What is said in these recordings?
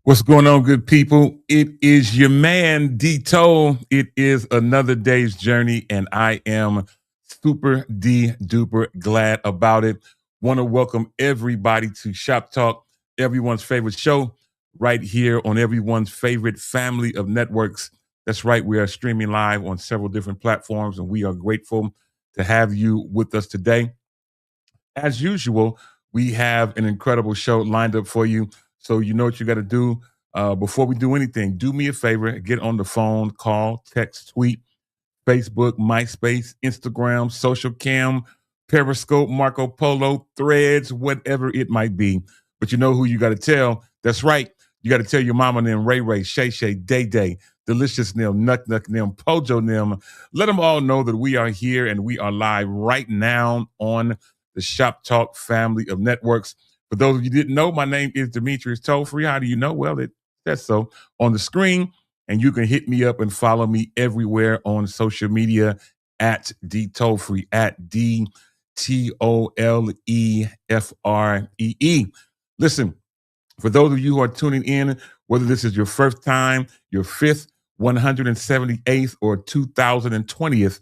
What's going on, good people? It is your man, D-Toll. It is another day's journey, and I am super duper glad about it. Want to welcome everybody to Shop Talk, everyone's favorite show, right here on everyone's favorite family of networks. That's right, we are streaming live on several different platforms, and we are grateful to have you with us today. As usual, we have an incredible show lined up for you. So you know what you got to do. Before we do anything, do me a favor, get on the phone, call, text, tweet, Facebook, MySpace, Instagram, Social Cam, Periscope, Marco Polo, Threads, whatever it might be. But you know who you got to tell. That's right. You got to tell your mama them, Ray Ray, Shay Shay, Day Day, Delicious them, Nuck Nuck them, Pojo them. Let them all know that we are here and we are live right now on the Shop Talk family of networks. For those of you who didn't know, my name is Demetrius Toll-Free. How do you know? Well, it says so on the screen. And you can hit me up and follow me everywhere on social media at D-Toll-Free, at D-T-O-L-E-F-R-E-E. Listen, for those of you who are tuning in, whether this is your first time, your fifth, 178th, or 2020th,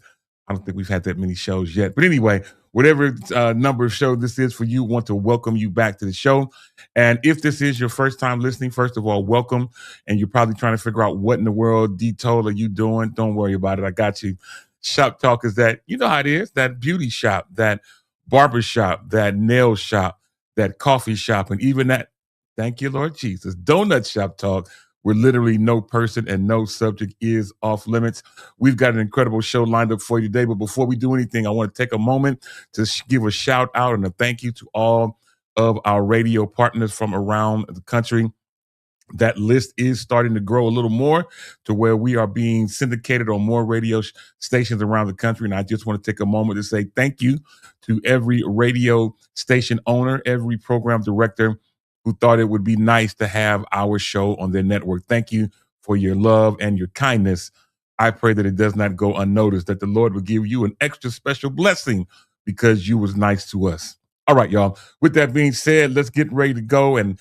I don't think we've had that many shows yet. But anyway, whatever number of show this is for you, want to welcome you back to the show. And if this is your first time listening, first of all, welcome. And you're probably trying to figure out what in the world, D-Toll, are you doing? Don't worry about it. I got you. Shop Talk is that, you know how it is, that beauty shop, that barber shop, that nail shop, that coffee shop, and even that, thank you, Lord Jesus, donut shop talk, where literally no person and no subject is off limits. We've got an incredible show lined up for you today. But before we do anything, I want to take a moment to give a shout out and a thank you to all of our radio partners from around the country. That list is starting to grow a little more to where we are being syndicated on more radio stations around the country. And I just want to take a moment to say thank you to every radio station owner, every program director who thought it would be nice to have our show on their network. Thank you for your love and your kindness. I pray that it does not go unnoticed, that the Lord will give you an extra special blessing because you was nice to us. All right, y'all. With that being said, let's get ready to go. And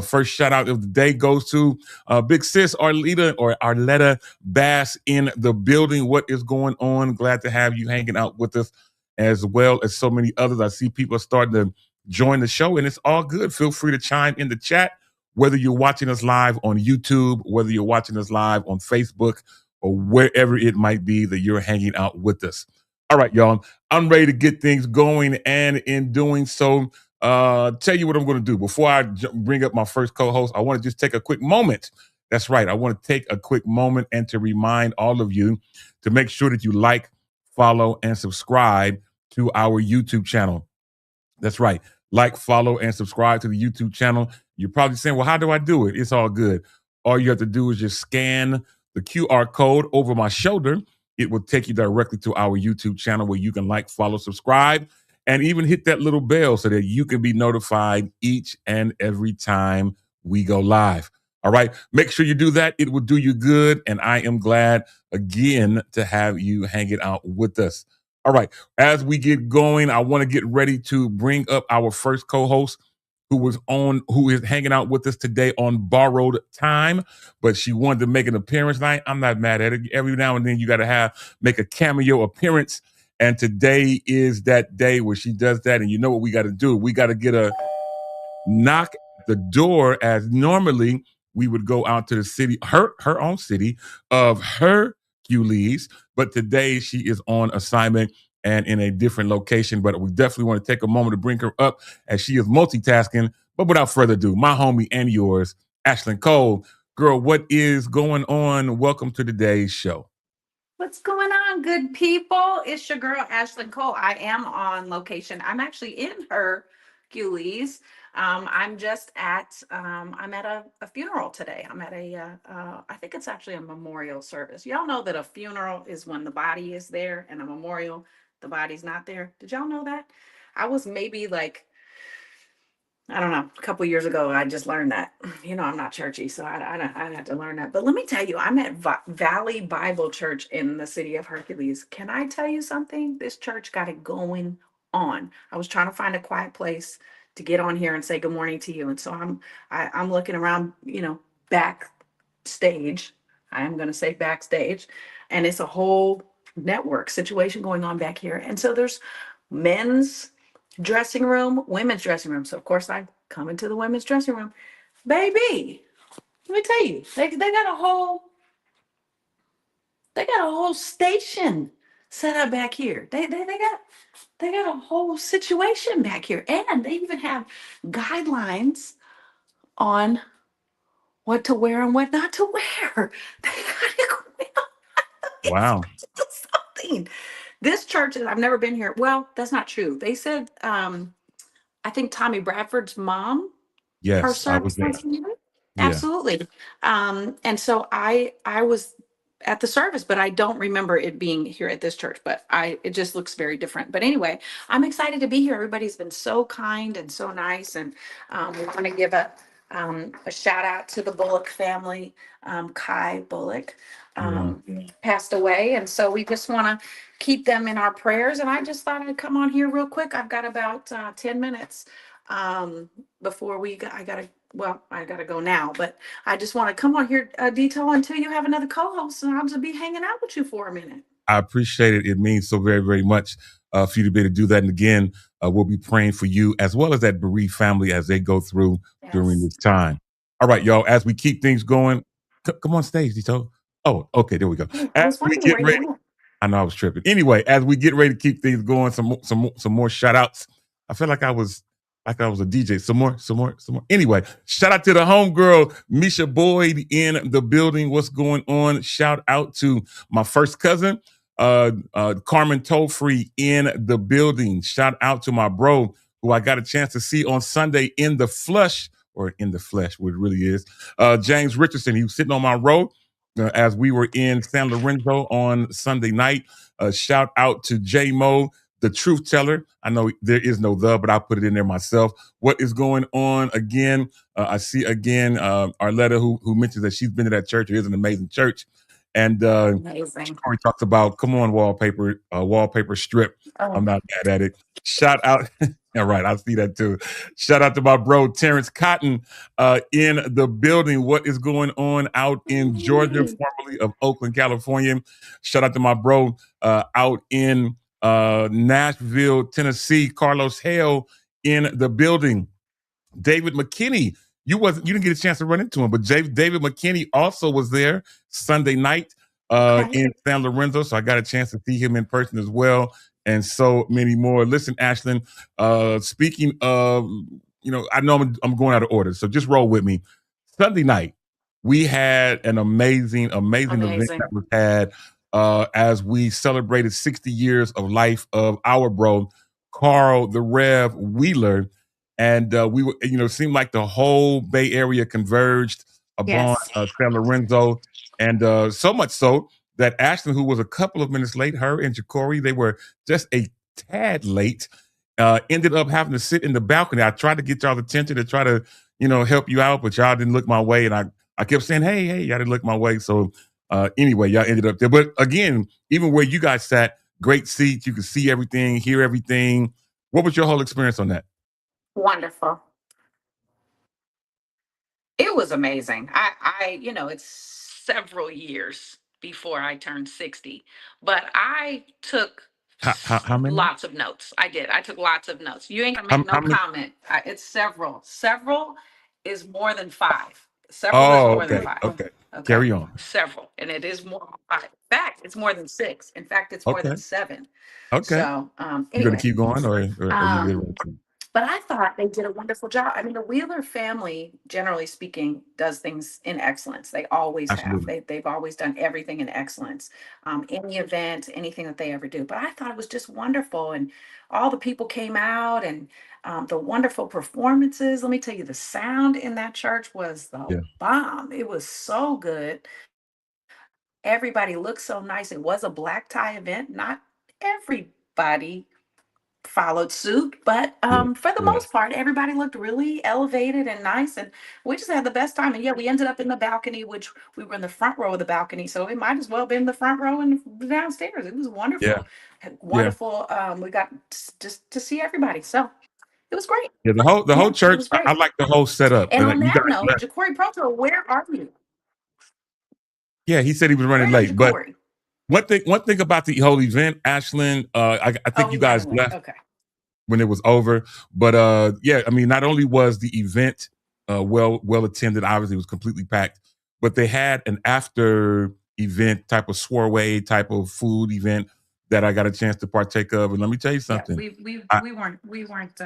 first shout out of the day goes to Big Sis Arletta Bass in the building. What is going on? Glad to have you hanging out with us, as well as so many others. I see people are starting to join the show, and it's all good. Feel free to chime in the chat, whether you're watching us live on YouTube, whether you're watching us live on Facebook, or wherever it might be that you're hanging out with us. All right, y'all. I'm ready to get things going, and in doing so, tell you what I'm going to do. Before I bring up my first co-host, I want to just take a quick moment. That's right. I want to take a quick moment and to remind all of you to make sure that you like, follow, and subscribe to our YouTube channel. That's right. Like, follow, and subscribe to the YouTube channel. You're probably saying, well, how do I do it? It's all good. All you have to do is just scan the QR code over my shoulder. It will take you directly to our YouTube channel where you can like, follow, subscribe, and even hit that little bell so that you can be notified each and every time we go live. All right. Make sure you do that. It will do you good. And I am glad again to have you hanging out with us. All right. As we get going, I want to get ready to bring up our first co-host who is hanging out with us today on borrowed time, but she wanted to make an appearance tonight. I'm not mad at it. Every now and then you got to make a cameo appearance. And today is that day where she does that. And you know what we got to do? We got to get a knock at the door, as normally we would go out to the city, her own city of Hercules. But today she is on assignment and in a different location. But we definitely want to take a moment to bring her up as she is multitasking. But without further ado, my homie and yours, Ashlyn Cole. Girl, what is going on? Welcome to today's show. What's going on, good people? It's your girl, Ashlyn Cole. I am on location. I'm actually in Hercules. I'm just at I'm at a funeral today. I'm at I think it's actually a memorial service. Y'all know that a funeral is when the body is there, and a memorial, the body's not there. Did y'all know that? I was maybe like, I don't know, a couple years ago, I just learned that. I'm not churchy, so I had to learn that. But let me tell you, I'm at Valley Bible Church in the city of Hercules. Can I tell you something? This church got it going on. I was trying to find a quiet place to get on here and say good morning to you, and so I'm looking around, backstage. I am going to say backstage, and it's a whole network situation going on back here. And so there's men's dressing room, women's dressing room. So of course I come into the women's dressing room. Baby, let me tell you, they got a whole station set up back here. They got a whole situation back here. And they even have guidelines on what to wear and what not to wear. They got it going on. Wow. It's something. This church, I've never been here. Well, that's not true. They said I think Tommy Bradford's mom, her Yes, I was service there. was here. Yeah. Absolutely. And so I was at the service, but I don't remember it being here at this church, but it just looks very different. But anyway, I'm excited to be here. Everybody's been so kind and so nice. And we want to give a shout out to the Bullock family. Kai Bullock passed away. And so we just want to keep them in our prayers. And I just thought I'd come on here real quick. I've got about 10 minutes before I gotta go now, but I just want to come on here, Detail, until you have another co-host, and I'll just be hanging out with you for a minute. I appreciate it. It means so very, very much for you to be able to do that. And again, we'll be praying for you as well as that bereaved family as they go through during this time. All right, y'all, as we keep things going, come on stage, Dito. Oh, okay, there we go. As we get ready, I know I was tripping. Anyway, as we get ready to keep things going, some more shout outs. I feel like I was a DJ. Some more. Anyway, shout out to the homegirl, Misha Boyd in the building. What's going on? Shout out to my first cousin, Carmen Tollfree in the building. Shout out to my bro, who I got a chance to see on Sunday in the flesh, what it really is. James Richardson, he was sitting on my row as we were in San Lorenzo on Sunday night. Shout out to J-Mo, the truth teller. I know there is no but I put it in there myself. What is going on again? I see again Arletta, who mentions that she's been to that church. It is an amazing church. And Corey talks about, come on, wallpaper strip. Oh. I'm not mad at it. Shout out. All right, I see that too. Shout out to my bro, Terrence Cotton in the building. What is going on out in Georgia, formerly of Oakland, California? Shout out to my bro out in Nashville, Tennessee, Carlos Hale in the building. David McKinney, you didn't get a chance to run into him, but David McKinney also was there Sunday night in San Lorenzo, so I got a chance to see him in person as well, and so many more. Listen, Ashlyn, speaking of, I know I'm going out of order, so just roll with me. Sunday night, we had an amazing event that was had as we celebrated 60 years of life of our bro, Carl the Rev Wheeler. And we were, seemed like the whole Bay Area converged upon San Lorenzo. And so much so that Ashlyn, who was a couple of minutes late, her and Ja'Cory, they were just a tad late, ended up having to sit in the balcony. I tried to get y'all's attention to try to, help you out, but y'all didn't look my way. And I kept saying, hey, y'all didn't look my way. So anyway, y'all ended up there. But again, even where you guys sat, great seats. You could see everything, hear everything. What was your whole experience on that? Wonderful. It was amazing. It's several years before I turned 60, but I took how many? Lots of notes. I did. I took lots of notes. You ain't gonna make no comment. It's several. Several is more than 5. Several is more than 5. Okay. Carry on. Several, and it is more than 5. In fact, it's more than 6. In fact, it's more than 7. Okay. So, you gonna keep going, or you But I thought they did a wonderful job. I mean, the Wheeler family, generally speaking, does things in excellence. They always have. Absolutely. They've always done everything in excellence. Any event, anything that they ever do. But I thought it was just wonderful, and all the people came out, and the wonderful performances. Let me tell you, the sound in that church was the Yeah. bomb. It was so good. Everybody looked so nice. It was a black tie event. Not everybody followed suit, but Yeah. for the Yeah. most part, everybody looked really elevated and nice, and we just had the best time. And yeah, we ended up in the balcony, which we were in the front row of the balcony, so it might as well have been the front row and downstairs. It was Yeah. wonderful, Yeah. wonderful. We got just to see everybody, so it was great. Yeah. The whole Yeah, it church, was I great. like the whole setup. And on And you that guys note, left. Ja'Cory Proto, where are you? Yeah, he said he was running Where's late. But Ja'Cory? one thing about the whole event, Ashlyn, I Oh, think you he guys ran late. left Okay. when it was over. But yeah, I mean, not only was the event well attended, obviously it was completely packed, but they had an after event type of soiree type of food event that I got a chance to partake of. And let me tell you Yeah, something. we I, we weren't we weren't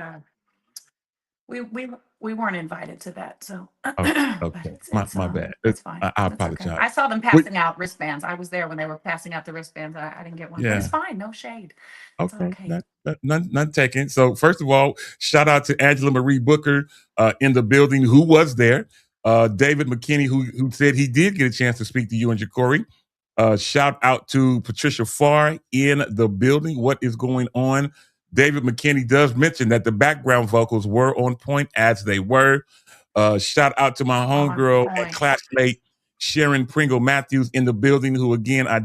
we we we weren't invited to that, so oh, but okay, it's my bad. it's fine. I It's okay. apologize. I saw them Wait, passing out wristbands. I was there when they were passing out the wristbands. I didn't get one, but it's yeah. fine. No shade. It's Okay, okay. none taken. So first of all, shout out to Angela Marie Booker in the building who was there. David McKinney who said he did get a chance to speak to you and Ja'Cory. Shout out to Patricia Farr in the building. What is going on? David McKinney does mention that the background vocals were on point as they were. Shout out to my On homegirl and point. classmate Sharon Pringle Matthews in the building, who again I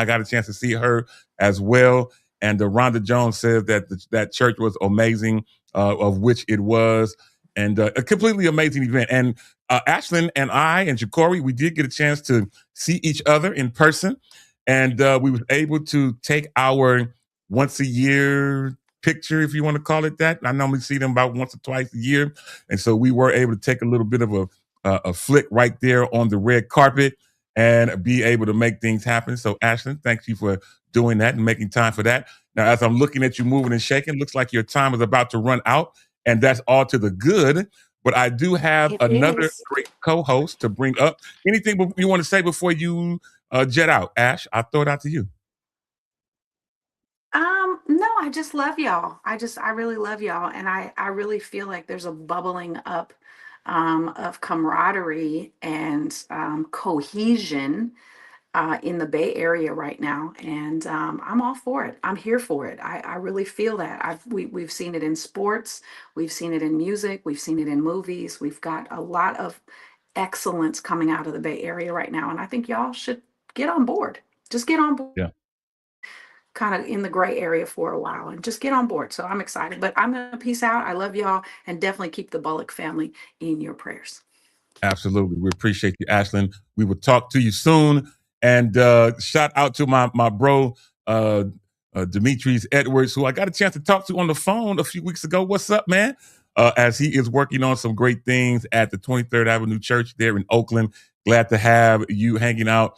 got a chance to see her as well. And Rhonda Jones says that that church was amazing, of which it was, and a completely amazing event. And Ashlyn and I and Ja'Cory, we did get a chance to see each other in person, and we were able to take our once a year picture, if you want to call it that. I normally see them about once or twice a year, and so we were able to take a little bit of a flick right there on the red carpet and be able to make things happen. So, Ashlyn, thank you for doing that and making time for that. Now, as I'm looking at you moving and shaking, looks like your time is about to run out, and that's all to the good. But I do have It another is. great co-host to bring up. Anything you want to say before you jet out, Ash? I'll throw it out to you. No, I just love y'all. I really love y'all, and I really feel like there's a bubbling up of camaraderie and cohesion in the Bay Area right now, and I'm all for it. I'm here for it. I really feel that. We've seen it in sports, we've seen it in music, we've seen it in movies. We've got a lot of excellence coming out of the Bay Area right now, and I think y'all should get on board. Just get on board. Yeah. Kind of in the gray area for a while and just get on board. So I'm excited, but I'm gonna peace out. I love y'all, and definitely keep the Bullock family in your prayers. Absolutely. We appreciate you, Ashlyn. We will talk to you soon. And shout out to my bro, Demetrius Edwards, who I got a chance to talk to on the phone a few weeks ago. What's up, man? As he is working on some great things at the 23rd Avenue Church there in Oakland. Glad to have you hanging out.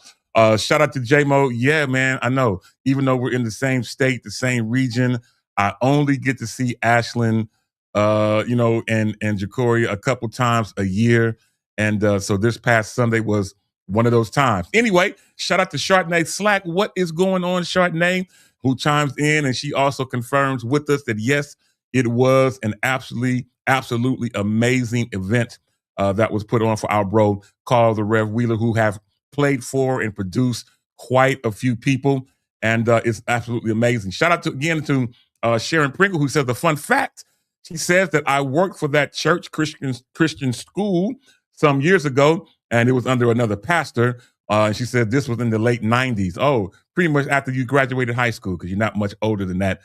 Shout out to J-Mo. Yeah, man, I know. Even though we're in the same state, the same region, I only get to see Ashlyn, and Ja'Cory a couple times a year. And so this past Sunday was one of those times. Anyway, shout out to Chardonnay Slack. What is going on, Chardonnay? Who chimes in, and she also confirms with us that yes, it was an absolutely amazing event that was put on for our bro Carl the Rev Wheeler, who have played for and produced quite a few people, and it's absolutely amazing. Shout out again to Sharon Pringle, who says the fun fact. She says that I worked for that church Christian school some years ago, and it was under another pastor. And she said this was in the late 90s. Oh, pretty much after you graduated high school, because you're not much older than that.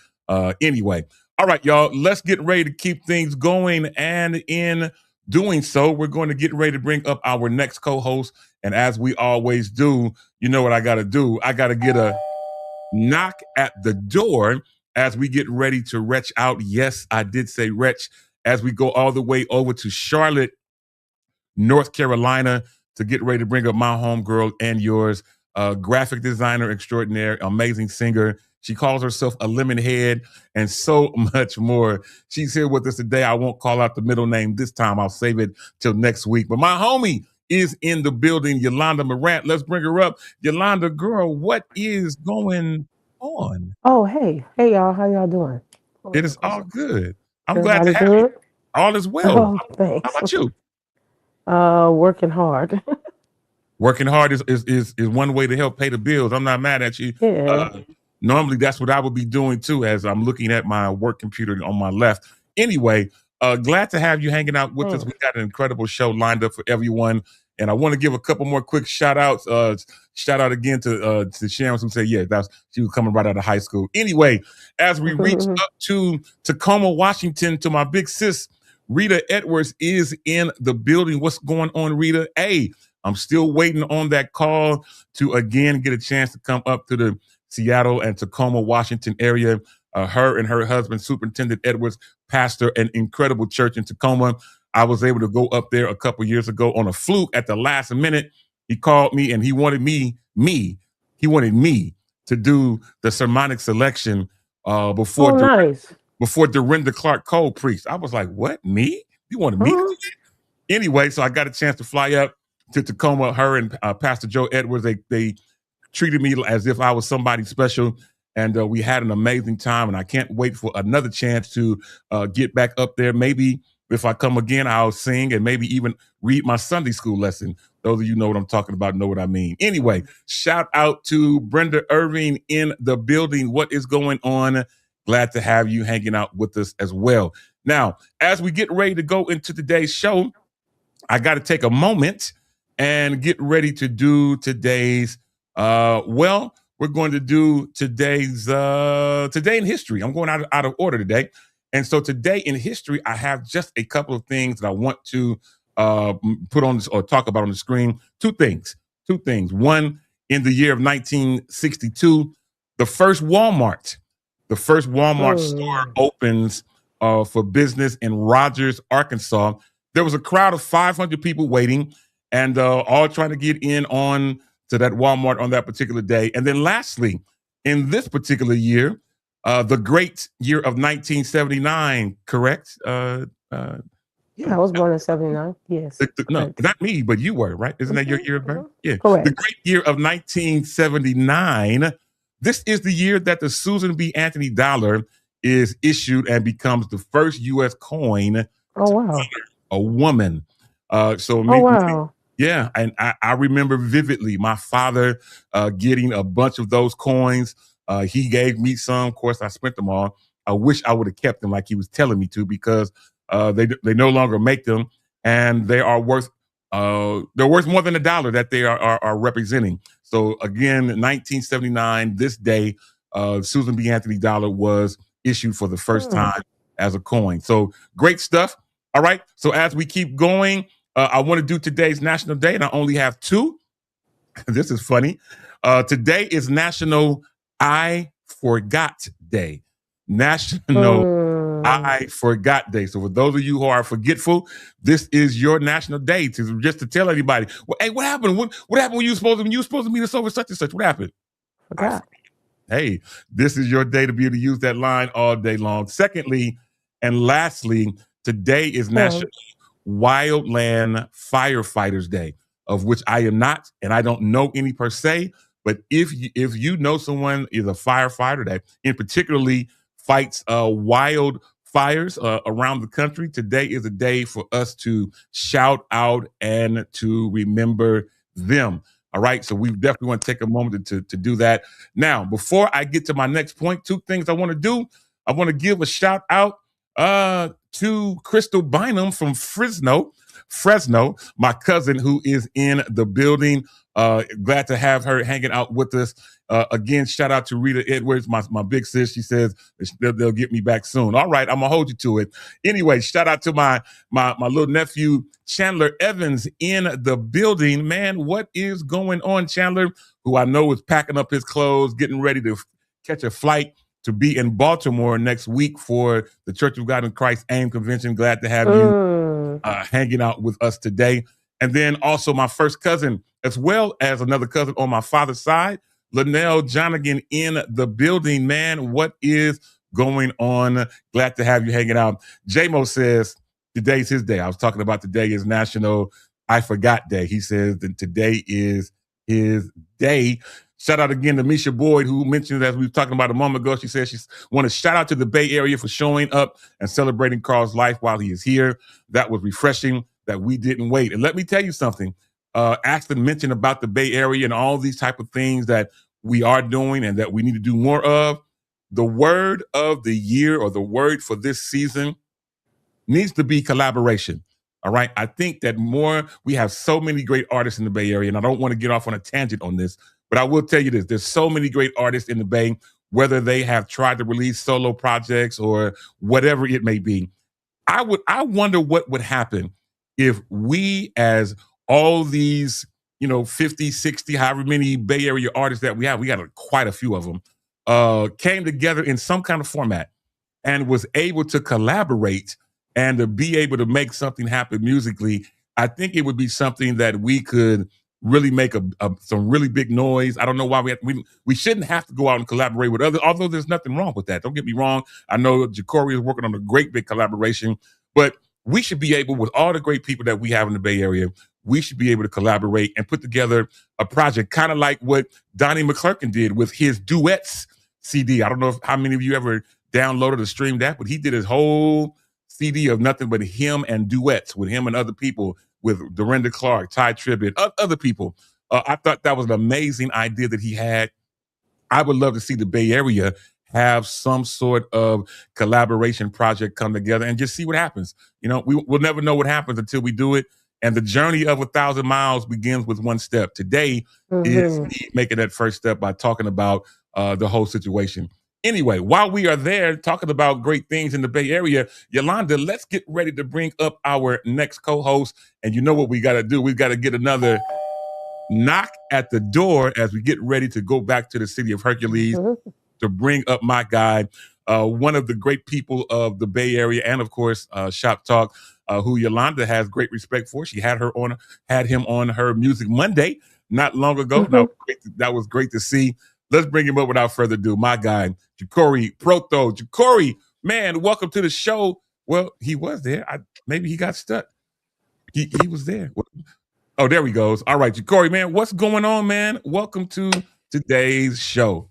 Anyway, all right, y'all, let's get ready to keep things going. And in doing so, we're going to get ready to bring up our next co-host. And as we always do, you know what I got to do? I got to get a knock at the door as we get ready to retch out. Yes, I did say retch, as we go all the way over to Charlotte, North Carolina, to get ready to bring up my homegirl and yours, graphic designer extraordinaire, amazing singer. She calls herself a lemon head and so much more. She's here with us today. I won't call out the middle name this time. I'll save it till next week. But my homie is in the building, Yolanda Morant. Let's bring her up. Yolanda, girl, what is going on? Oh, hey, y'all. How y'all doing? It is all good. I'm glad Everybody to have you. good? All is well. Oh, How thanks. about you? Working hard. Working hard is one way to help pay the bills. I'm not mad at you. Yeah. Normally, that's what I would be doing too, as I'm looking at my work computer on my left. Anyway, glad to have you hanging out with us. We got an incredible show lined up for everyone, and I want to give a couple more quick shout outs. Shout out again to Sharon, who said, "Yeah, she was coming right out of high school." Anyway, as we reach up to Tacoma, Washington, to my big sis, Rita Edwards is in the building. What's going on, Rita? Hey, I'm still waiting on that call to again get a chance to come up to the Seattle and Tacoma, Washington area. Her and her husband, Superintendent Edwards, pastor an incredible church in Tacoma. I was able to go up there a couple years ago on a fluke at the last minute. He called me and he wanted me to do the sermonic selection before Dorinda Clark Cole preached. I was like, what, me? You wanted me to do that? Anyway, so I got a chance to fly up to Tacoma. Her and Pastor Joe Edwards, they treated me as if I was somebody special, and we had an amazing time, and I can't wait for another chance to get back up there. Maybe if I come again, I'll sing and maybe even read my Sunday school lesson. Those of you know what I'm talking about, know what I mean. Anyway, shout out to Brenda Irving in the building. What is going on? Glad to have you hanging out with us as well. Now, as we get ready to go into today's show, I got to take a moment and get ready to do today's, we're going to do today's, Today in History. I'm going out of order today. And so today in history, I have just a couple of things that I want to put on this or talk about on the screen. Two things. One, in the year of 1962, the first Walmart store opens for business in Rogers, Arkansas. There was a crowd of 500 people waiting and all trying to get in on to that Walmart on that particular day. And then lastly, in this particular year, the great year of 1979, correct? Yeah, I was born in 79. Yes. No, not me, but you were, right? Isn't that your year of birth? Yeah. Correct. The great year of 1979. This is the year that the Susan B. Anthony dollar is issued and becomes the first U.S. coin to honor a woman. Yeah, and I remember vividly my father getting a bunch of those coins. He gave me some. Of course, I spent them all. I wish I would have kept them like he was telling me to, because they no longer make them, and they are worth they're worth more than the dollar that they are representing. So again, 1979, this day, Susan B. Anthony dollar was issued for the first time as a coin. So great stuff. All right. So as we keep going, I want to do today's National Day, and I only have two. This is funny. Today is National I Forgot Day. National I Forgot Day. So for those of you who are forgetful, this is your national day just to tell everybody, well, hey, what happened? What happened when you were supposed to meet us over such and such? What happened? Forgot. Hey, this is your day to be able to use that line all day long. Secondly, and lastly, today is National Wildland Firefighters Day, of which I am not, and I don't know any per se. But if you know someone is a firefighter that in particularly fights wild fires around the country, today is a day for us to shout out and to remember them. All right, so we definitely want to take a moment to do that. Now, before I get to my next point, two things I want to do. I want to give a shout out to Crystal Bynum from Fresno, my cousin who is in the building. Glad to have her hanging out with us. Again, shout out to Rita Edwards, my big sis. She says they'll get me back soon. All right, I'm gonna hold you to it. Anyway, shout out to my little nephew Chandler Evans in the building. Man, what is going on, Chandler? Who I know is packing up his clothes, getting ready to catch a flight to be in Baltimore next week for the Church of God in Christ AIM convention. Glad to have you hanging out with us today. And then also my first cousin, as well as another cousin on my father's side, Linnell Jonigan in the building. Man, what is going on? Glad to have you hanging out. J-Mo says today's his day. I was talking about today is National I Forgot Day. He says that today is his day. Shout out again to Misha Boyd, who mentioned, as we were talking about a moment ago, she said she want to shout out to the Bay Area for showing up and celebrating Carl's life while he is here. That was refreshing that we didn't wait. And let me tell you something. Ashton mentioned about the Bay Area and all these type of things that we are doing and that we need to do more of. The word of the year, or the word for this season, needs to be collaboration. All right. I think that we have so many great artists in the Bay Area, and I don't want to get off on a tangent on this, but I will tell you this. There's so many great artists in the Bay, whether they have tried to release solo projects or whatever it may be. I wonder what would happen if we, as all these, 50, 60, however many Bay Area artists that we have, we got quite a few of them, came together in some kind of format and was able to collaborate and to be able to make something happen musically. I think it would be something that we could really make some really big noise. I don't know why we shouldn't have to go out and collaborate with others, although there's nothing wrong with that. Don't get me wrong. I know Jacory is working on a great big collaboration, but we should be able, with all the great people that we have in the Bay Area, we should be able to collaborate and put together a project, kind of like what Donnie McClurkin did with his Duets CD. I don't know how many of you ever downloaded or streamed that, but he did his whole CD of nothing but him and duets with him and other people, with Dorinda Clark, Ty Tribbett, other people. I thought that was an amazing idea that he had. I would love to see the Bay Area have some sort of collaboration project come together and just see what happens. We'll never know what happens until we do it. And the journey of 1,000 miles begins with one step. Today is me making that first step by talking about the whole situation. Anyway, while we are there talking about great things in the Bay Area, Yolanda, let's get ready to bring up our next co-host. And you know what we got to do? We've got to get another knock at the door as we get ready to go back to the city of Hercules to bring up my guy, one of the great people of the Bay Area, and of course, Shop Talk, who Yolanda has great respect for. She had him on her Music Monday not long ago. That was great to see. Let's bring him up without further ado. My guy, Jacory Proto. Jacory, man, welcome to the show. Well, he was there. Maybe he got stuck. He was there. Oh, there he goes. All right, Jacory, man, what's going on, man? Welcome to today's show.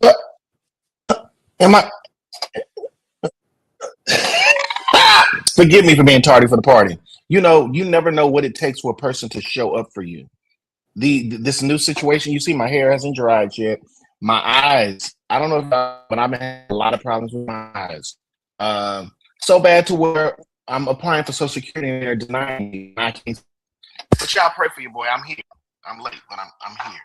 Forgive me for being tardy for the party. You never know what it takes for a person to show up for you. This new situation, you see, my hair hasn't dried yet. My eyes, I don't know but I've been having a lot of problems with my eyes. So bad to where I'm applying for Social Security and they're denying me. I can't. But y'all pray for your boy. I'm here. I'm late, but I'm here.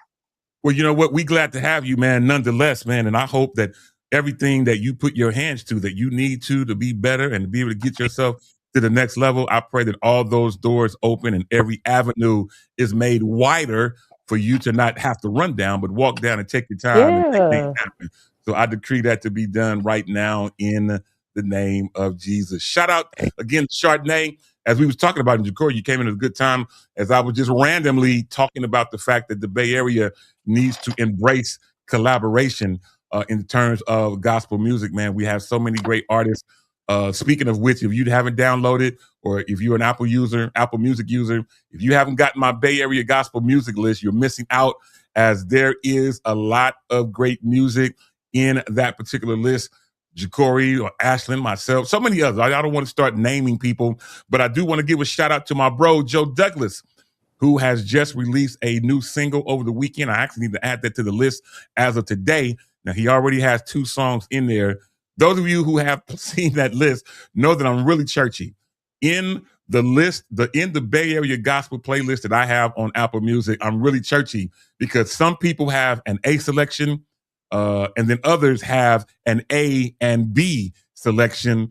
Well, you know what? We glad to have you, man, nonetheless, man. And I hope that everything that you put your hands to, that you need to be better and to be able to get yourself to the next level, I pray that all those doors open and every avenue is made wider for you to not have to run down, but walk down and take your time and make things happen. So I decree that to be done right now in the name of Jesus. Shout out again, Chardonnay. As we was talking about in Jacory, you came in at a good time as I was just randomly talking about the fact that the Bay Area needs to embrace collaboration in terms of gospel music, man. We have so many great artists. Speaking of which, if you haven't downloaded, or if you're an Apple Music user, if you haven't gotten my Bay Area gospel music list, you're missing out, as there is a lot of great music in that particular list. Jacory or Ashlyn, myself, so many others. I don't want to start naming people, but I do want to give a shout out to my bro, Joe Douglas, who has just released a new single over the weekend. I actually need to add that to the list as of today. Now, he already has 2 songs in there. Those of you who have seen that list know that I'm really churchy. In the list, in the Bay Area gospel playlist that I have on Apple Music, I'm really churchy because some people have an A selection, and then others have an A and B selection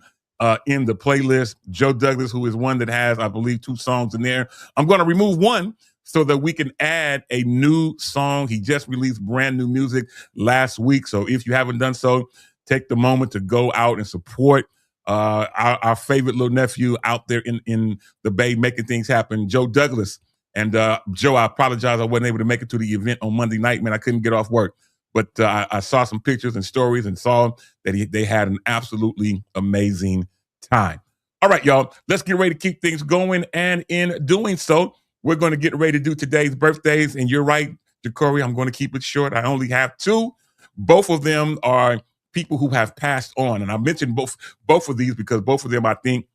in the playlist. Joe Douglas, who is one that has, I believe, 2 songs in there. I'm going to remove one so that we can add a new song. He just released brand new music last week. So if you haven't done so, take the moment to go out and support our favorite little nephew out there in the Bay making things happen, Joe Douglas. And Joe, I apologize. I wasn't able to make it to the event on Monday night, man. I couldn't get off work. But I saw some pictures and stories and saw that they had an absolutely amazing time. All right, y'all, let's get ready to keep things going. And in doing so, we're going to get ready to do today's birthdays. And you're right, Jacory, I'm going to keep it short. I only have two. Both of them are people who have passed on. And I mentioned both of these because both of them, I think,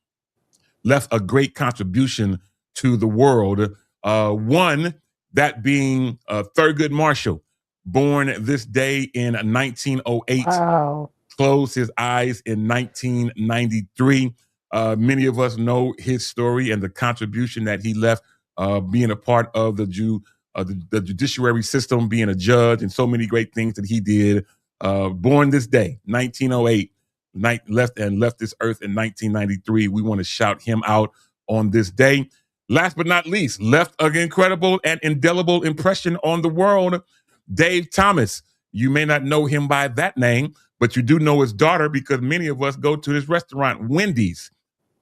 left a great contribution to the world. One, that being Thurgood Marshall, born this day in 1908, Wow. closed his eyes in 1993. Many of us know his story and the contribution that he left, being a part of the judiciary system, being a judge, and so many great things that he did. Born this day, 1908, left this earth in 1993. We want to shout him out on this day. Last but not least, left an incredible and indelible impression on the world, Dave Thomas. You may not know him by that name, but you do know his daughter because many of us go to this restaurant, Wendy's.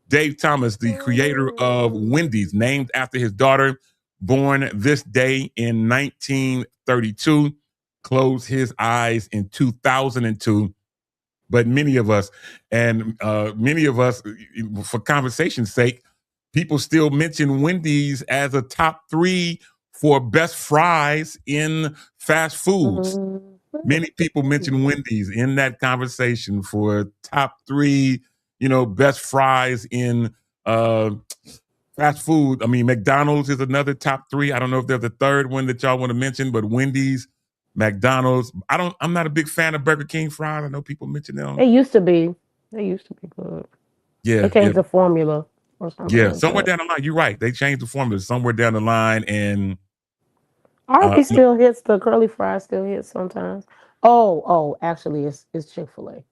Dave Thomas, the creator of Wendy's, named after his daughter, born this day in 1932, closed his eyes in 2002. But many of us, for conversation's sake, people still mention Wendy's as a top 3 for best fries in fast foods. Many people mention Wendy's in that conversation for top 3, best fries in fast food. I mean, McDonald's is another top 3. I don't know if there's a third one that y'all want to mention, but Wendy's, McDonald's. I'm not a big fan of Burger King fries. I know people mention them. It used to be. They used to be good. Yeah. They changed the formula or something. Yeah, like somewhere that. down the line, you're right. They changed the formula somewhere down the line, and Arby's still hits. The curly fries still hits sometimes. Oh, actually, it's Chick-fil-A.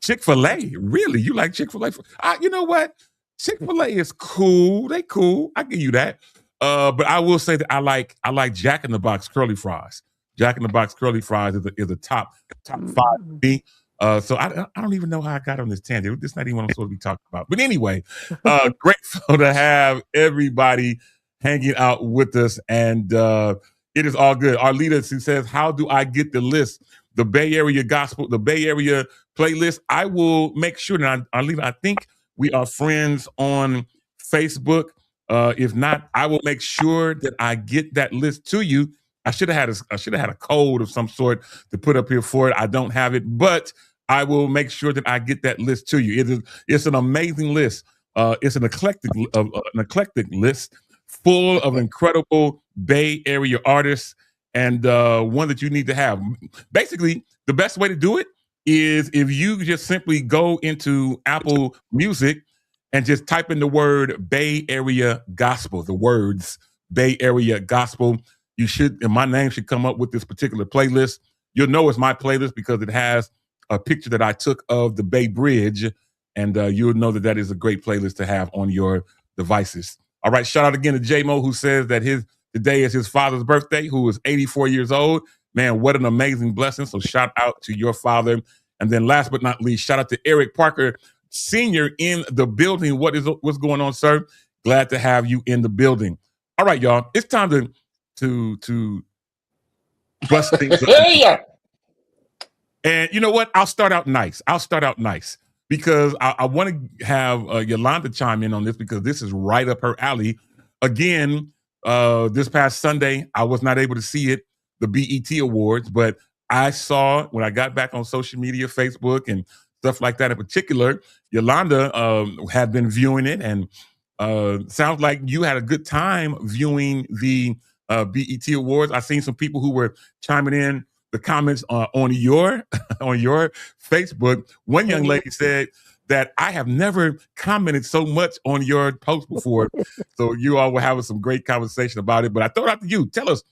Chick-fil-A, really? You like Chick-fil-A? You know what? Chick-fil-A is cool. They cool. I give you that. But I will say that I like Jack in the Box curly fries. Jack in the Box curly fries is a top 5 for me. So I don't even know how I got on this tangent. This is not even what I'm supposed to be talking about. But anyway, grateful to have everybody hanging out with us, and it is all good. Our leader, she says, "How do I get the list? The Bay Area Gospel, the Bay Area playlist." I will make sure that our leader, I think we are friends on Facebook. If not, I will make sure that I get that list to you. I should have had a code of some sort to put up here for it. I don't have it, but I will make sure that I get that list to you. It's an amazing list. It's an eclectic list full of incredible Bay Area artists, and one that you need to have. Basically, the best way to do it is if you just simply go into Apple Music and just type in the word Bay Area Gospel, the words Bay Area Gospel. And my name should come up with this particular playlist. You'll know it's my playlist because it has a picture that I took of the Bay Bridge, and you'll know that is a great playlist to have on your devices. All right, shout out again to J-Mo, who says that today is his father's birthday, who is 84 years old. Man, what an amazing blessing. So shout out to your father. And then last but not least, shout out to Eric Parker Sr. in the building. What's going on, sir? Glad to have you in the building. All right, y'all. It's time to bust things up. And you know what? I'll start out nice because I want to have Yolanda chime in on this because this is right up her alley. Again, this past Sunday, I was not able to see it, the BET Awards, but I saw when I got back on social media, Facebook and stuff like that in particular, Yolanda had been viewing it, and sounds like you had a good time viewing the BET Awards. I've seen some people who were chiming in the comments on your Facebook. One young lady said that I have never commented so much on your post before. So you all were having some great conversation about it. But I throw it out to you. Tell us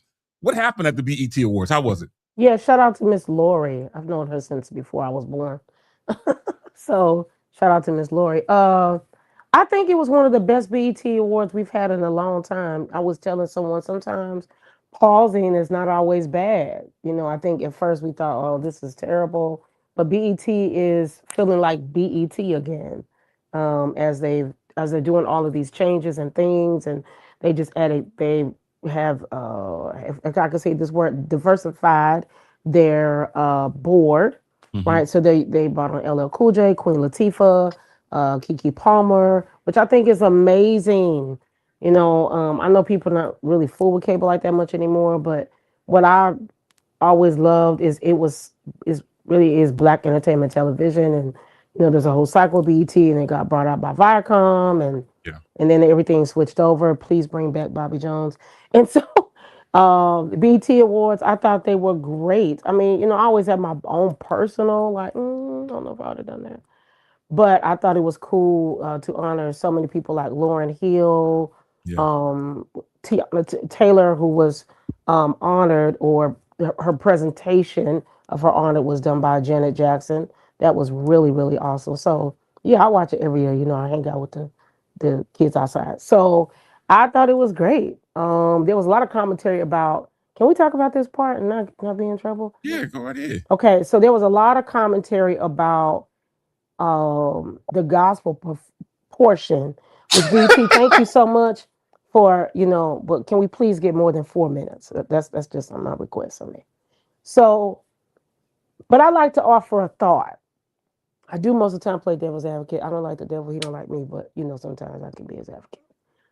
what happened at the BET Awards. How was it? Yeah, shout out to Miss Lori. I've known her since before I was born. So shout out to Miss Lori. I think it was one of the best BET Awards we've had in a long time. I was telling someone sometimes pausing is not always bad. I think at first we thought, oh, this is terrible. But BET is feeling like BET again, as they're doing all of these changes and things, and they have if I could say this word, diversified their board, right? So they brought on LL Cool J, Queen Latifah, Kiki Palmer, which I think is amazing. You know, I know people not really fool with cable like that much anymore, but what I always loved is really is black entertainment television, and you know there's a whole cycle of BET, and it got brought out by Viacom, Yeah. and then everything switched over. Please bring back Bobby Jones, and so the BET Awards, I thought they were great. I mean, you know, I always have my own personal like, I don't know if I would have done that, but I thought it was cool to honor so many people like Lauryn Hill, Yeah. Taylor, who was honored, or her presentation of her honor was done by Janet Jackson. That was really, really awesome. So yeah, I watch it every year. You know, I hang out with the kids outside. So I thought it was great. There was a lot of commentary about. Can we talk about this part and not be in trouble? Yeah, go right ahead. Okay, so there was a lot of commentary about the gospel portion, which BT, thank you so much for, you know, but can we please get more than 4 minutes? That's just my request on me. So, but I like to offer a thought. I do most of the time play devil's advocate. I don't like the devil, he don't like me, but you know, sometimes I can be his advocate.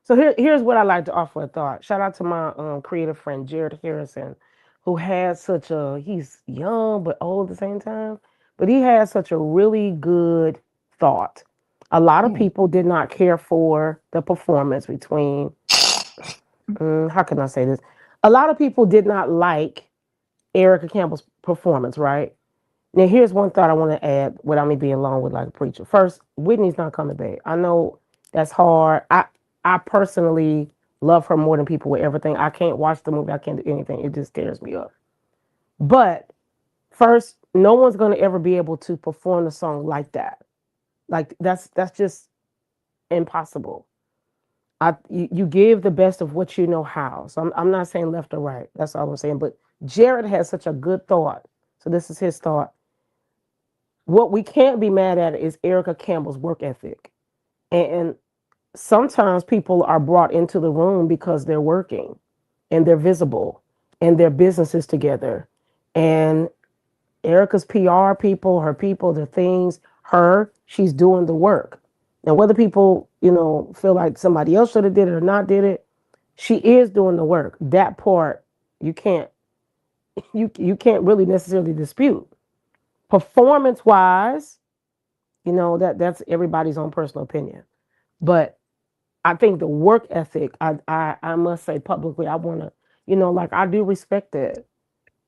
So here's what I like to offer a thought. Shout out to my creative friend Jared Harrison, who has such a, he's young but old at the same time, but he has such a really good thought. A lot of people did not care for the performance between, how can I say this? A lot of people did not like Erica Campbell's performance, right? Now, here's one thought I want to add without me being long with like a preacher. First, Whitney's not coming back. I know that's hard. I personally love her more than people with everything. I can't watch the movie. I can't do anything. It just scares me up. But first, no one's going to ever be able to perform the song like that. Like that's just impossible. You give the best of what you know how. So I'm not saying left or right. That's all I'm saying. But Jared has such a good thought. So this is his thought. What we can't be mad at is Erica Campbell's work ethic. And sometimes people are brought into the room because they're working and they're visible and their businesses together. And Erica's PR people, her people, the things, she's doing the work. Now, whether people, you know, feel like somebody else should have did it or not did it, she is doing the work. That part you can't really necessarily dispute. Performance wise, you know, that's everybody's own personal opinion. But I think the work ethic, I must say publicly, I want to, you know, like I do respect it.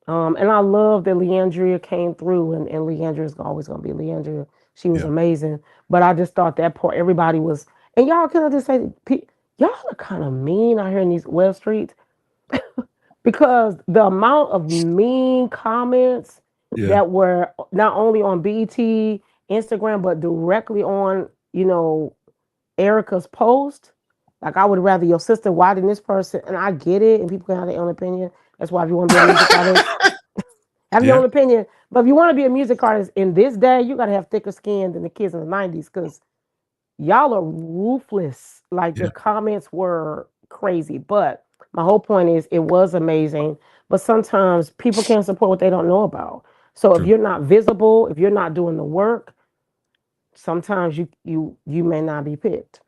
And I love that Leandria came through, and Leandria is always going to be Leandria. She was amazing. But I just thought that part, everybody was, and y'all, can I just say, y'all are kind of mean out here in these web streets because the amount of mean comments that were not only on BET, Instagram, but directly on, you know, Erica's post. Like, I would rather your sister, why than this person? And I get it, and people can have their own opinion. That's why if you want to be a music artist, have your own opinion. But if you want to be a music artist in this day, you got to have thicker skin than the kids in the 90s because y'all are ruthless. Like, the comments were crazy. But my whole point is it was amazing. But sometimes people can't support what they don't know about. So if you're not visible, if you're not doing the work, sometimes you may not be picked.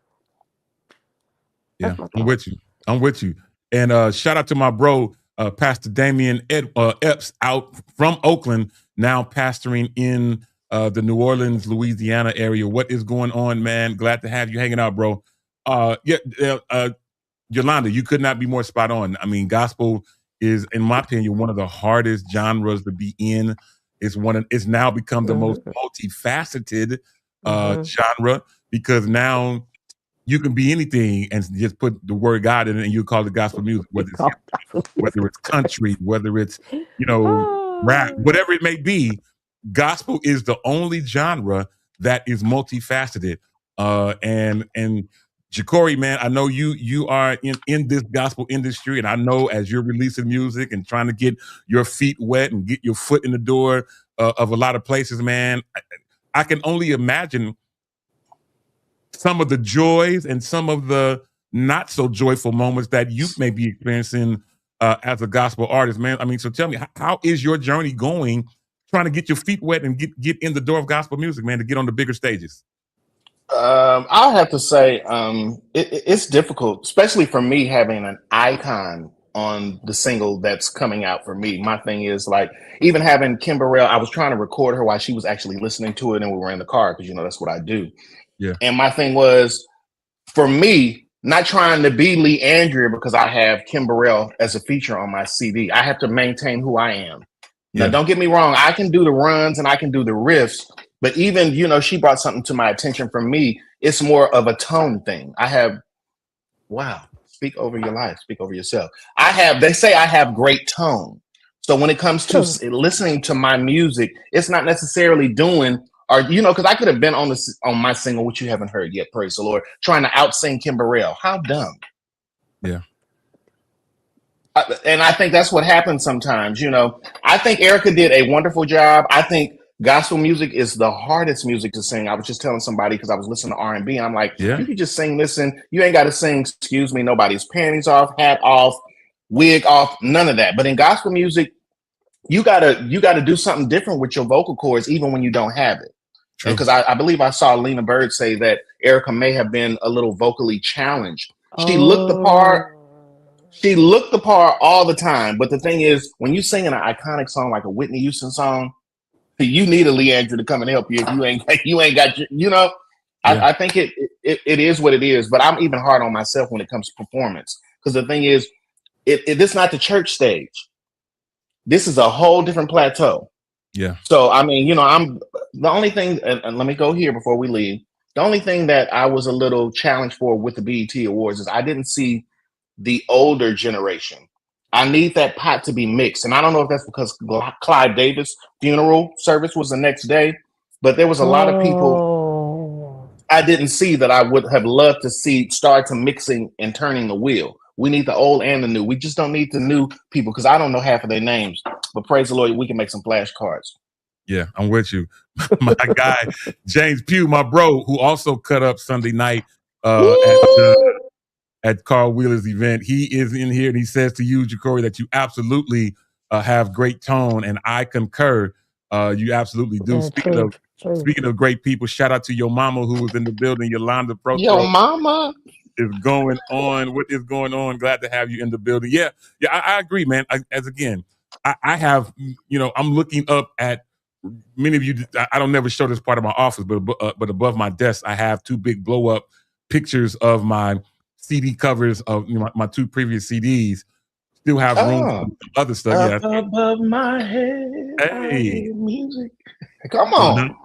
Yeah, I'm with you. I'm with you. And shout out to my bro, Pastor Damian Epps, out from Oakland, now pastoring in the New Orleans, Louisiana area. What is going on, man? Glad to have you hanging out, bro. Yolanda, you could not be more spot on. I mean, gospel is, in my opinion, one of the hardest genres to be in. It's now become the most multifaceted genre, because now you can be anything and just put the word God in it and you call it gospel music, whether it's country, whether it's, you know, rap, whatever it may be. Gospel is the only genre that is multifaceted. And Jacory, man, I know you are in this gospel industry, and I know as you're releasing music and trying to get your feet wet and get your foot in the door of a lot of places, man, I can only imagine some of the joys and some of the not so joyful moments that you may be experiencing as a gospel artist, man. I mean, so tell me, how is your journey going, trying to get your feet wet and get in the door of gospel music, man, to get on the bigger stages? I'll have to say it's difficult, especially for me having an icon on the single that's coming out for me. My thing is like even having Kim Burrell, I was trying to record her while she was actually listening to it and we were in the car because that's what I do. Yeah. And my thing was for me, not trying to be Lee Andrea because I have Kim Burrell as a feature on my CD. I have to maintain who I am. Yeah. Now, don't get me wrong. I can do the runs and I can do the riffs, but even, she brought something to my attention. For me, it's more of a tone thing. Speak over your life, speak over yourself. They say I have great tone. So when it comes to listening to my music, it's not necessarily doing, or, because I could have been on my single, which you haven't heard yet, praise the Lord, trying to out-sing Kim Burrell. How dumb. Yeah. And I think that's what happens sometimes. I think Erica did a wonderful job. I think gospel music is the hardest music to sing. I was just telling somebody because I was listening to R&B and I'm like, Yeah. You can just sing this and you ain't got to sing, excuse me, nobody's panties off, hat off, wig off, none of that. But in gospel music, you gotta do something different with your vocal cords, even when you don't have it. Because I believe I saw Lena Bird say that Erica may have been a little vocally challenged. She looked the part. She looked the part all the time. But the thing is, when you sing an iconic song like a Whitney Houston song, you need a Lee Andrea to come and help you if you ain't got Yeah. I think it is what it is. But I'm even hard on myself when it comes to performance. Because the thing is, it's not the church stage. This is a whole different plateau. Yeah. So, I mean, I'm the only thing, and let me go here before we leave. The only thing that I was a little challenged for with the BET Awards is I didn't see the older generation. I need that pot to be mixed. And I don't know if that's because Clive Davis' funeral service was the next day, but there was a lot of people I didn't see that I would have loved to see start to mixing and turning the wheel. We need the old and the new. We just don't need the new people because I don't know half of their names. But praise the Lord, we can make some flashcards. Yeah, I'm with you. My guy, James Pugh, my bro, who also cut up Sunday night at Carl Wheeler's event. He is in here and he says to you, Jacory, that you absolutely have great tone. And I concur. You absolutely do. Speaking of great people, shout out to your mama who was in the building, Yolanda Pro. Yo, mama. Is going on? What is going on? Glad to have you in the building. Yeah, I agree, man. I have, I'm looking up at many of you. I don't never show this part of my office, but above my desk, I have two big blow up pictures of my CD covers of my two previous CDs. Still have room for other stuff. Yeah, above my head. Hey, music. Come on.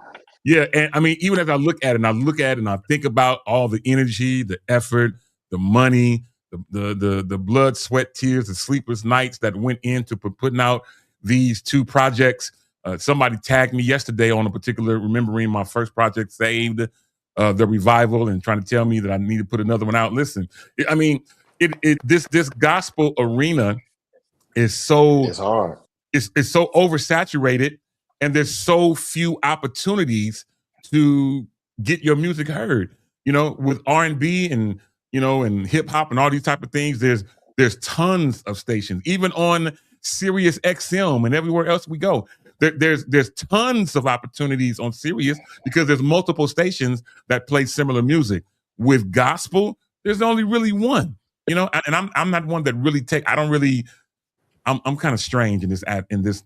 Yeah, and I mean, even as I look at it, and I think about all the energy, the effort, the money, the blood, sweat, tears, the sleepless nights that went into putting out these two projects. Somebody tagged me yesterday on a particular, remembering my first project, Saved, the Revival, and trying to tell me that I need to put another one out. Listen, I mean, this gospel arena is so it's hard. It's so oversaturated. And there's so few opportunities to get your music heard, with R&B and, and hip hop and all these type of things. There's tons of stations, even on Sirius XM and everywhere else we go. There's tons of opportunities on Sirius because there's multiple stations that play similar music. With gospel, there's only really one, and I'm not one that really I'm kind of strange in this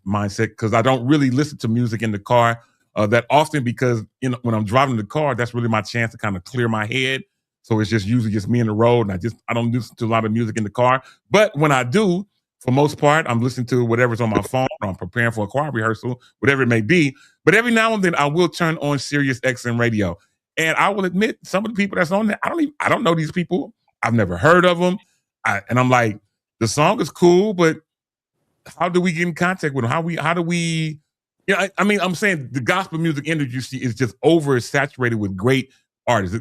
mindset because I don't really listen to music in the car that often because when I'm driving the car, that's really my chance to kind of clear my head. So it's usually just me in the road, and I don't listen to a lot of music in the car. But when I do, for most part, I'm listening to whatever's on my phone. Or I'm preparing for a choir rehearsal, whatever it may be. But every now and then, I will turn on Sirius XM radio, and I will admit some of the people that's on there, I don't know these people. I've never heard of them, and I'm like, the song is cool, but how do we get in contact with them? How do we, I mean, I'm saying the gospel music industry is just oversaturated with great artists,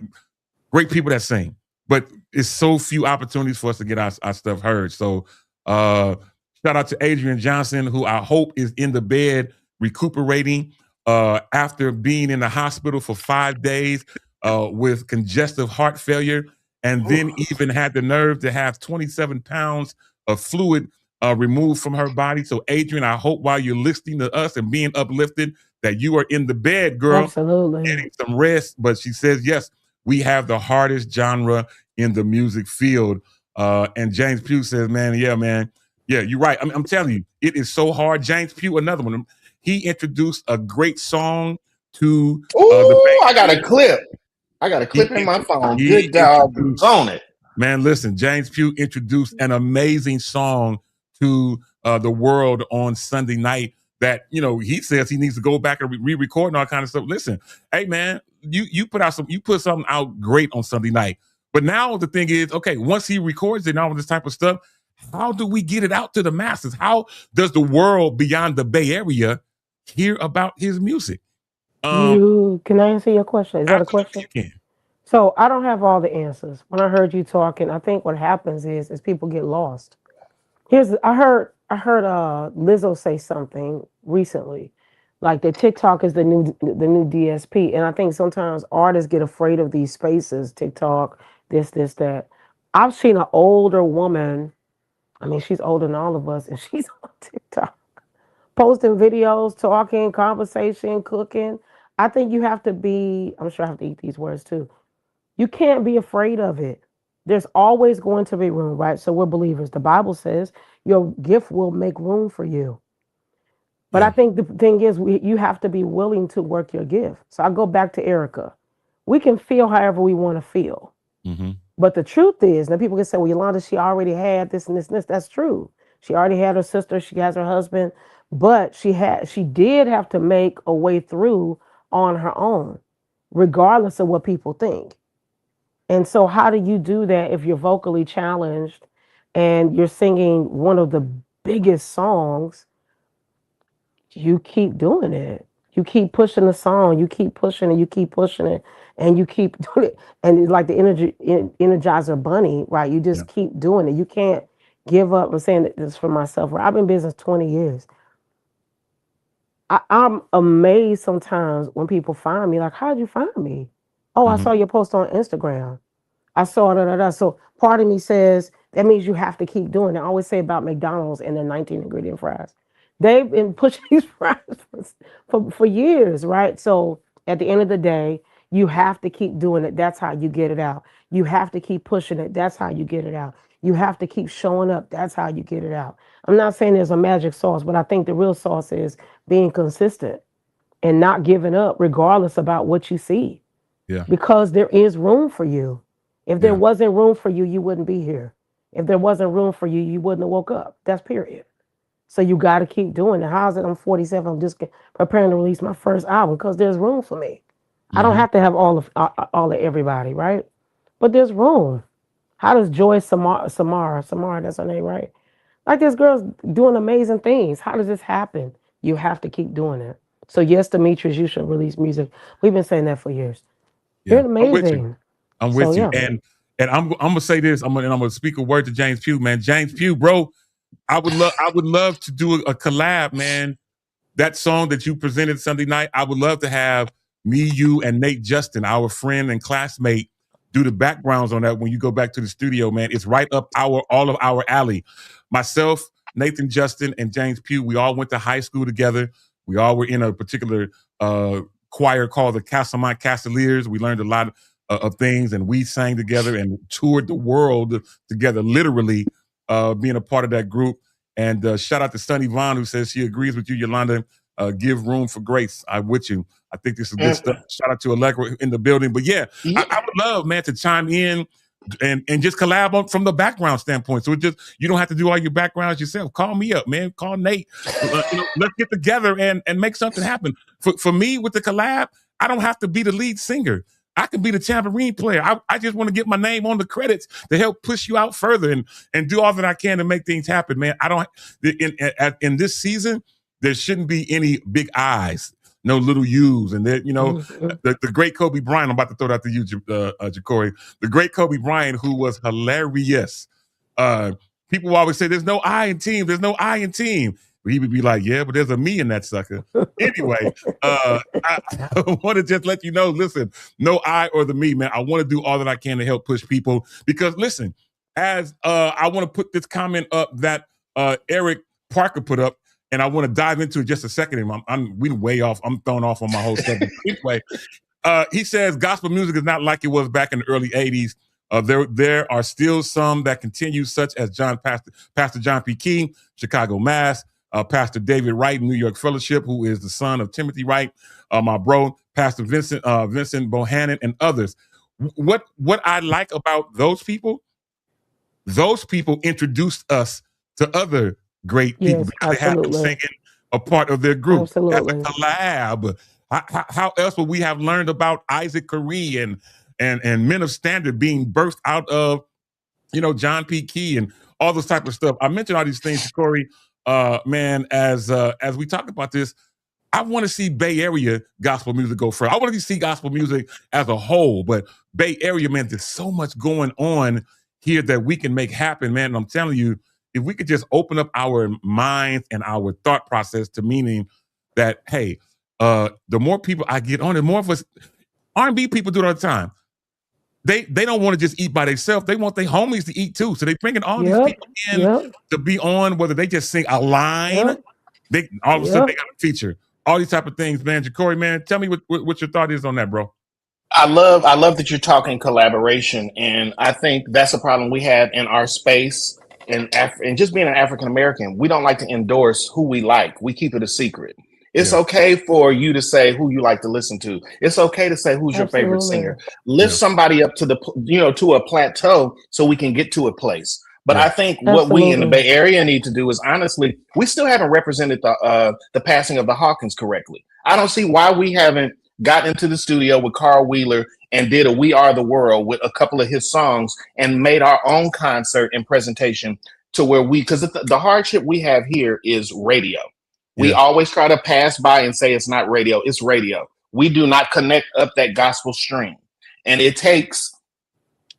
great people that sing, but it's so few opportunities for us to get our stuff heard. So shout out to Adrian Johnson, who I hope is in the bed recuperating after being in the hospital for 5 days with congestive heart failure. and then even had the nerve to have 27 pounds of fluid removed from her body. So, Adrienne, I hope while you're listening to us and being uplifted that you are in the bed, girl, Absolutely. getting some rest. But she says, yes, we have the hardest genre in the music field. And James Pugh says, man, yeah, you're right. I'm telling you, it is so hard. James Pugh, another one. He introduced a great song to I got a clip. I got a clip in my phone. Good dog on it. Man, listen, James Pugh introduced an amazing song to the world on Sunday night that, he says he needs to go back and re-record and all kind of stuff. Listen, hey man, you put something out great on Sunday night. But now the thing is, okay, once he records it and all of this type of stuff, how do we get it out to the masses? How does the world beyond the Bay Area hear about his music? Can I answer your question? Is that a question? You can. So I don't have all the answers. When I heard you talking, I think what happens is people get lost. I heard Lizzo say something recently, like that TikTok is the new DSP, and I think sometimes artists get afraid of these spaces. TikTok, this, that. I've seen an older woman. I mean, she's older than all of us, and she's on TikTok, posting videos, talking, conversation, cooking. I think you have to be. I'm sure I have to eat these words too. You can't be afraid of it. There's always going to be room, right? So we're believers. The Bible says your gift will make room for you. But I think the thing is, you have to be willing to work your gift. So I go back to Erica. We can feel however we want to feel. Mm-hmm. But the truth is, now people can say, well, Yolanda, she already had this and this and this. That's true. She already had her sister. She has her husband. But she did have to make a way through on her own, regardless of what people think. And so how do you do that if you're vocally challenged and you're singing one of the biggest songs? You keep doing it. You keep pushing the song. You keep pushing it. You keep pushing it. And you keep doing it. And it's like the Energizer Bunny, right? You just keep doing it. You can't give up. I'm saying this for myself. I've been in business 20 years. I'm amazed sometimes when people find me, like, how'd you find me? Oh, I saw your post on Instagram. I saw it. So part of me says that means you have to keep doing it. I always say about McDonald's and their 19 ingredient fries. They've been pushing these fries for years, right? So at the end of the day, you have to keep doing it. That's how you get it out. You have to keep pushing it. That's how you get it out. You have to keep showing up. That's how you get it out. I'm not saying there's a magic sauce, but I think the real sauce is being consistent and not giving up regardless about what you see. Yeah. Because there is room for you. If there wasn't room for you, you wouldn't be here. If there wasn't room for you, you wouldn't have woke up. That's period. So you got to keep doing it. How's it? I'm 47. I'm just preparing to release my first album because there's room for me. I don't have to have all of everybody, right? But there's room. How does Joy Samara, that's her name, right? Like, this girl's doing amazing things. How does this happen? You have to keep doing it. So yes, Demetrius, you should release music. We've been saying that for years. You're amazing. I'm with you. And I'm gonna say this. I'm gonna speak a word to James Pugh, man. James Pugh, bro. I would love to do a collab, man. That song that you presented Sunday night, I would love to have me, you, and Nate Justin, our friend and classmate, do the backgrounds on that when you go back to the studio, man. It's right up all of our alley. Myself, Nathan Justin, and James Pugh, we all went to high school together. We all were in a particular choir called the Castlemont Castaliers. We learned a lot of things, and we sang together and toured the world together, literally being a part of that group. And shout out to Sunny Vaughn, who says she agrees with you, Yolanda. Give room for grace. I'm with you. I think this is good stuff. Shout out to Allegra in the building. But I would love, man, to chime in and just collab on from the background standpoint. So you don't have to do all your backgrounds yourself. Call me up, man. Call Nate. Let's get together and make something happen. For me, with the collab, I don't have to be the lead singer. I can be the tambourine player. I just want to get my name on the credits to help push you out further and do all that I can to make things happen, man. I don't in this season, there shouldn't be any big I's, no little U's, and the great Kobe Bryant. I'm about to throw that to you, Jacory. The great Kobe Bryant, who was hilarious. People always say there's no I in team. There's no I in team. he would be like, yeah, but there's a me in that sucker. Anyway, I want to just let you know, listen, no I or the me, man. I want to do all that I can to help push people because listen, as I want to put this comment up that Eric Parker put up, and I want to dive into it just a second. We way off. I'm thrown off on my whole subject. Anyway, he says gospel music is not like it was back in the early 80s. There are still some that continue, such as Pastor John P. Key, Chicago Mass, Pastor David Wright, New York Fellowship, who is the son of Timothy Wright, my bro, Pastor Vincent Bohannon, and others. What I like about those people introduced us to other great people because they had them singing a part of their group. Absolutely. As a collab. How else would we have learned about Isaac Caree and Men of Standard being birthed out of, John P. Key and all those type of stuff? I mentioned all these things, Corey. Man, as we talk about this, I want to see Bay Area gospel music go further. I want to see gospel music as a whole, but Bay Area, man, there's so much going on here that we can make happen, man. And I'm telling you, if we could just open up our minds and our thought process to meaning that, hey, the more people I get on, the more of us R&B people do it all the time. They don't want to just eat by themselves. They want their homies to eat too. So they bringing all these people in to be on, whether they just sing a line, they all of a sudden they got a feature. All these type of things, man. Ja'Cory, man, tell me what your thought is on that, bro. I love that you're talking collaboration, and I think that's a problem we have in our space. And just being an African American, we don't like to endorse who we like. We keep it a secret. It's okay for you to say who you like to listen to. It's okay to say who's your favorite singer. Lift somebody up to to a plateau so we can get to a place. But I think what we in the Bay Area need to do is, honestly, we still haven't represented the passing of the Hawkins correctly. I don't see why we haven't got into the studio with Carl Wheeler and did a We Are the World with a couple of his songs and made our own concert and presentation to where because the hardship we have here is radio. We always try to pass by and say it's not radio. It's radio. We do not connect up that gospel stream. And it takes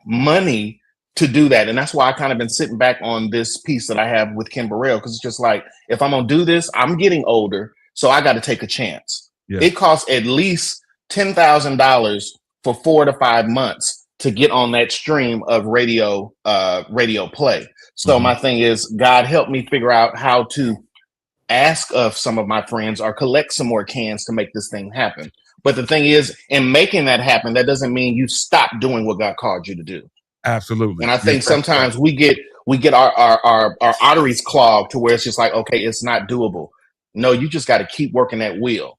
money to do that. And that's why I kind of been sitting back on this piece that I have with Ken Burrell, because it's just like, if I'm going to do this, I'm getting older, so I got to take a chance. Yeah. It costs at least $10,000 for 4 to 5 months to get on that stream of radio play. So my thing is, God help me figure out how to ask of some of my friends or collect some more cans to make this thing happen. But the thing is, in making that happen, that doesn't mean you stop doing what God called you to do. Absolutely. And I think sometimes we get our arteries clogged to where it's just like, okay, it's not doable. No, you just got to keep working that wheel.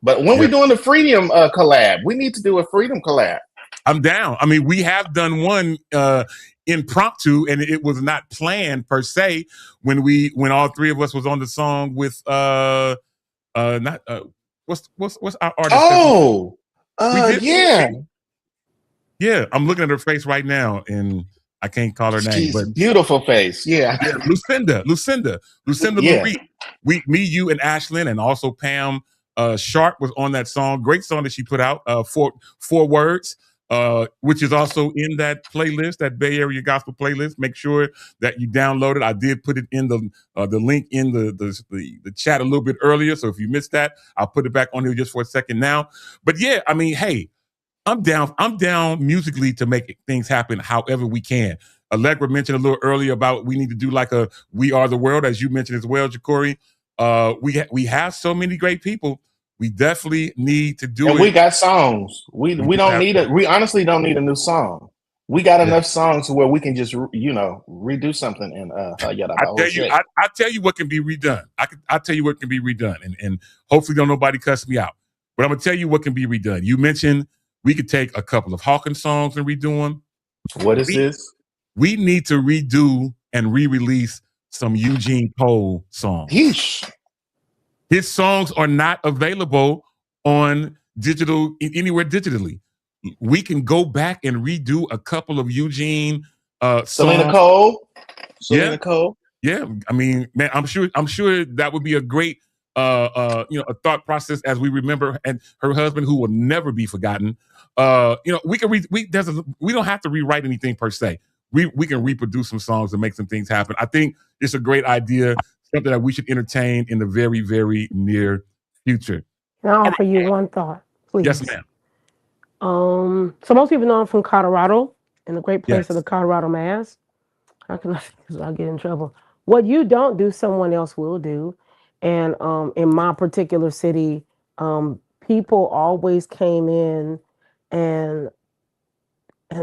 But when we're doing the Freedom collab, we need to do a Freedom collab. I'm down. I mean, we have done one impromptu, and it was not planned per se when all three of us was on the song with what's our artist? Yeah, I'm looking at her face right now, and I can't call her name. But beautiful face, Lucinda Marie. Me, you, and Ashlyn, and also Pam Sharp was on that song. Great song that she put out. Four words, which is also in that playlist, that Bay Area Gospel playlist. Make sure that you download it. I did put it in the link in the chat a little bit earlier. So if you missed that, I'll put it back on here just for a second now. But yeah, I mean, hey. I'm down musically to make things happen however we can. Allegra mentioned a little earlier about we need to do like a We Are the World, as you mentioned as well, Ja'Cory. We have so many great people. We definitely need to do it. And we got songs. We honestly don't need a new song. We got enough songs where we can just redo something and I tell you what can be redone. I tell you what can be redone, and hopefully don't nobody cuss me out. But I'm gonna tell you what can be redone. You mentioned we could take a couple of Hawkins songs and redo them. What is this? We need to redo and re-release some Eugene Cole songs. Yeesh. His songs are not available on digital anywhere digitally. We can go back and redo a couple of Eugene Selena Cole. Selena Cole. Yeah, I mean, man, I'm sure that would be a great a thought process as we remember and her husband, who will never be forgotten. We can we don't have to rewrite anything per se. We can reproduce some songs and make some things happen. I think it's a great idea. something that we should entertain in the very, very near future. Can I offer you one thought, please? Yes, ma'am. So most people know I'm from Colorado, in the great place of Yes. the Colorado Mass. How can I get in trouble? What you don't do, someone else will do. And in my particular city, people always came in and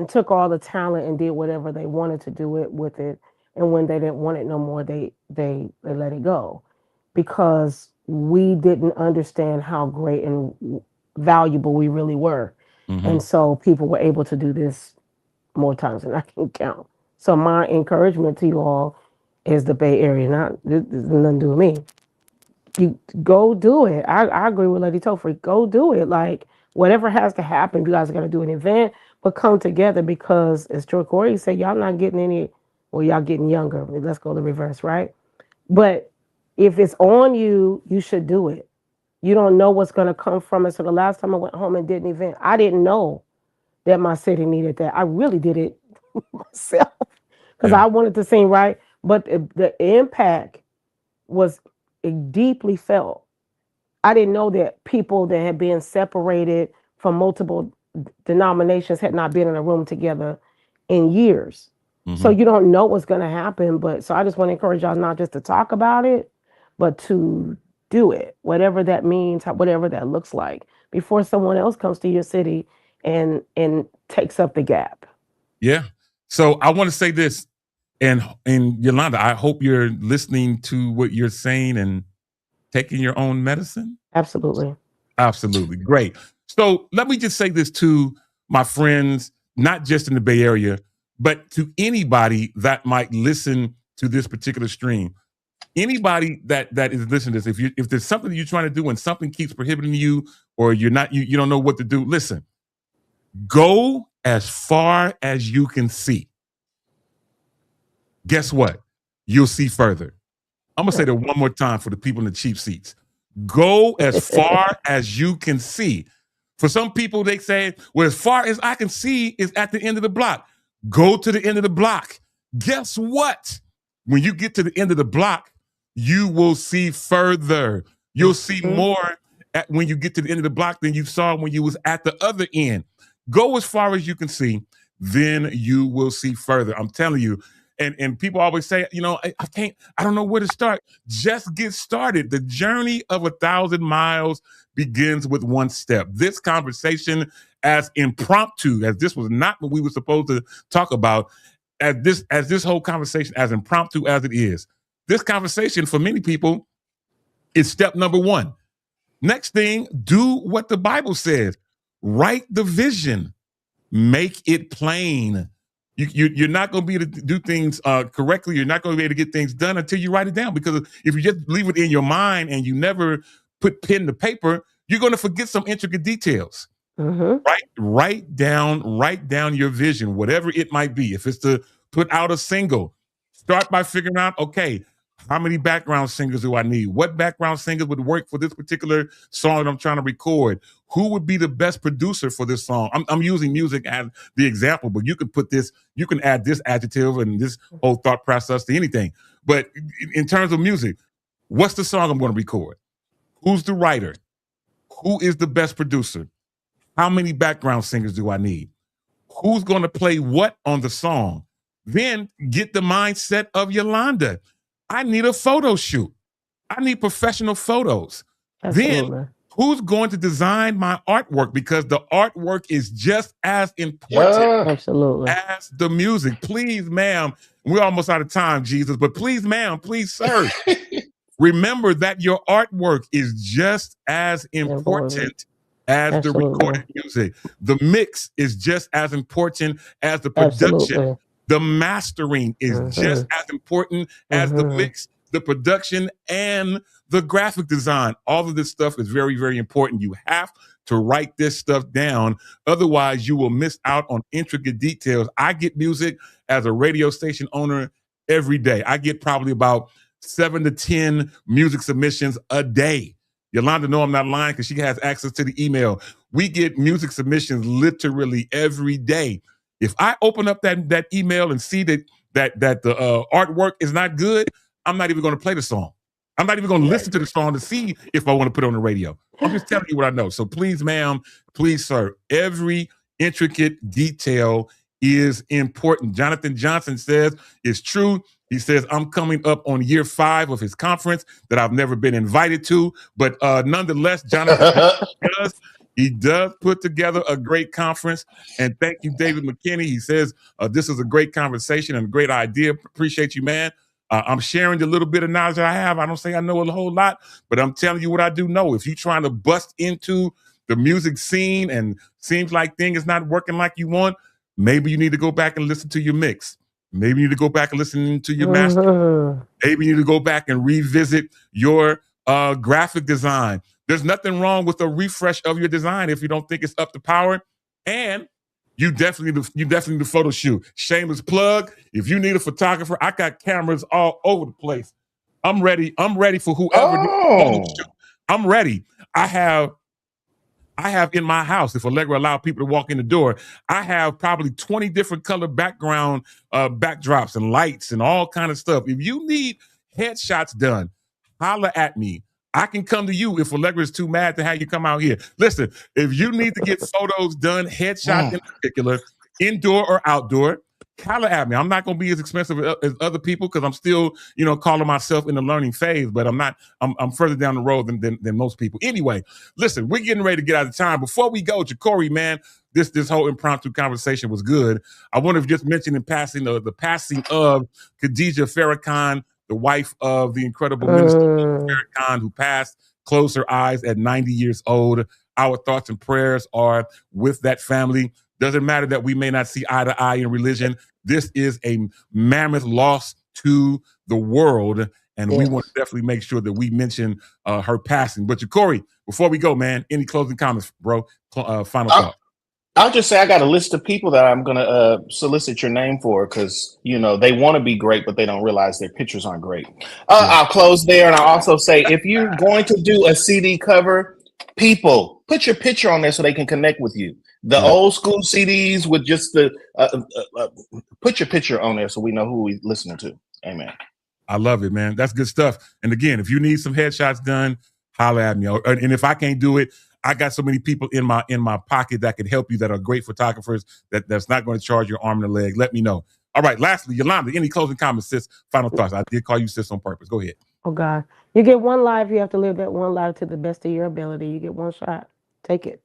took all the talent and did whatever they wanted to do it with it. And when they didn't want it no more, they let it go, because we didn't understand how great and valuable we really were. Mhm. And so people were able to do this more times than I can count. So my encouragement to you all is the Bay Area. Not this has nothing to do with me. You go do it. I agree with Lady Topher. Go do it. Like whatever has to happen, you guys are gonna do an event, but come together, because as Joy Corey said, y'all not getting any, well, y'all getting younger. Let's go the reverse, right? But if it's on you, you should do it. You don't know what's gonna come from it. So the last time I went home and did an event, I didn't know that my city needed that. I really did it myself because Yeah. I wanted to sing right, but the impact was deeply felt. I didn't know that people that had been separated from multiple denominations had not been in a room together in years. So Mhm. you don't know what's going to happen. But so I just want to encourage y'all not just to talk about it, but to do it, whatever that means, whatever that looks like, before someone else comes to your city and takes up the gap. Yeah. So I want to say this, and Yolanda, I hope you're listening to what you're saying and taking your own medicine. Absolutely. Absolutely. Great. So let me just say this to my friends, not just in the Bay Area, but to anybody that might listen to this particular stream. Anybody that is listening to this, if there's something that you're trying to do and something keeps prohibiting you, or you don't know what to do, listen, go as far as you can see. Guess what? You'll see further. I'm going to say that one more time for the people in the cheap seats. Go as far as you can see. For some people, they say, well, as far as I can see is at the end of the block. Go to the end of the block. Guess what? When you get to the end of the block, you will see further. You'll see more when you get to the end of the block than you saw when you was at the other end. Go as far as you can see, then you will see further. I'm telling you. And people always say, I don't know where to start. Just get started. The journey of 1,000 miles begins with one step. This conversation, as impromptu, as this was not what we were supposed to talk about, as this whole conversation, as impromptu as it is, this conversation for many people is step number one. Next thing, do what the Bible says. Write the vision. Make it plain. You're not going to be able to do things correctly. You're not going to be able to get things done until you write it down. Because if you just leave it in your mind and you never put pen to paper, you're going to forget some intricate details. Mm-hmm. Write down your vision, whatever it might be. If it's to put out a single, start by figuring out, okay, how many background singers do I need? What background singers would work for this particular song that I'm trying to record? Who would be the best producer for this song? I'm using music as the example, but you can add this adjective and this whole thought process to anything. But in terms of music, what's the song I'm going to record? Who's the writer? Who is the best producer? How many background singers do I need? Who's going to play what on the song? Then get the mindset of Yolanda. I need a photo shoot. I need professional photos. Absolutely. Then who's going to design my artwork? Because the artwork is just as important Absolutely. as the music. Please, ma'am, we're almost out of time, Jesus, but please, ma'am, please, sir, remember that your artwork is just as important as Absolutely. the recorded music. The mix is just as important as the production. Absolutely. The mastering is just as important as the mix, the production, and the graphic design. All of this stuff is very, very important. You have to write this stuff down. Otherwise, you will miss out on intricate details. I get music as a radio station owner every day. I get probably about 7 to 10 music submissions a day. Yolanda, no, I'm not lying because she has access to the email. We get music submissions literally every day. If I open up that email and see that the artwork is not good, I'm not even going to play the song. I'm not even going to listen to the song to see if I want to put it on the radio. I'm just telling you what I know. So please, ma'am, please, sir, every intricate detail is important. Jonathan Johnson says it's true. He says, I'm coming up on year 5 of his conference that I've never been invited to. But nonetheless, Jonathan he does put together a great conference. And thank you, David McKinney. He says, this is a great conversation and a great idea. Appreciate you, man. I'm sharing the little bit of knowledge that I have. I don't say I know a whole lot, but I'm telling you what I do know. If you're trying to bust into the music scene and seems like things is not working like you want, maybe you need to go back and listen to your mix. Maybe you need to go back and listen to your master. Maybe you need to go back and revisit your graphic design. There's nothing wrong with a refresh of your design if you don't think it's up to power. And you definitely need a photo shoot. Shameless plug. If you need a photographer, I got cameras all over the place. I'm ready. I'm ready for whoever. I'm ready. I have in my house, if Allegra allow people to walk in the door, I have probably 20 different color background backdrops and lights and all kind of stuff. If you need headshots done, holler at me. I can come to you if Allegra is too mad to have you come out here. Listen, if you need to get photos done, headshots in particular, indoor or outdoor, holler at me. I'm not going to be as expensive as other people because I'm still, calling myself in the learning phase, but I'm further down the road than most people. Anyway, listen, we're getting ready to get out of time. Before we go, Ja'Cory, man, this whole impromptu conversation was good. I want to just mention in passing the passing of Khadijah Farrakhan, the wife of the incredible minister Farrakhan, who passed. Closed her eyes at 90 years old. Our thoughts and prayers are with that family. Doesn't matter that we may not see eye to eye in religion. This is a mammoth loss to the world, and we want to definitely make sure that we mention her passing. But Ja'Cory, before we go, man, any closing comments, bro? Final thought. I'll just say I got a list of people that I'm going to solicit your name for because, they want to be great, but they don't realize their pictures aren't great. I'll close there. And I'll also say, if you're going to do a CD cover, people, put your picture on there so they can connect with you. The old school CDs with just put your picture on there so we know who we're listening to. Amen. I love it, man. That's good stuff. And again, if you need some headshots done, holler at me. And if I can't do it, I got so many people in my pocket that can help you that are great photographers that's not going to charge your arm and a leg. Let me know. All right. Lastly, Yolanda, any closing comments, sis? Final thoughts. I did call you sis on purpose. Go ahead. Oh, God. You get one life. You have to live that one life to the best of your ability. You get one shot. Take it.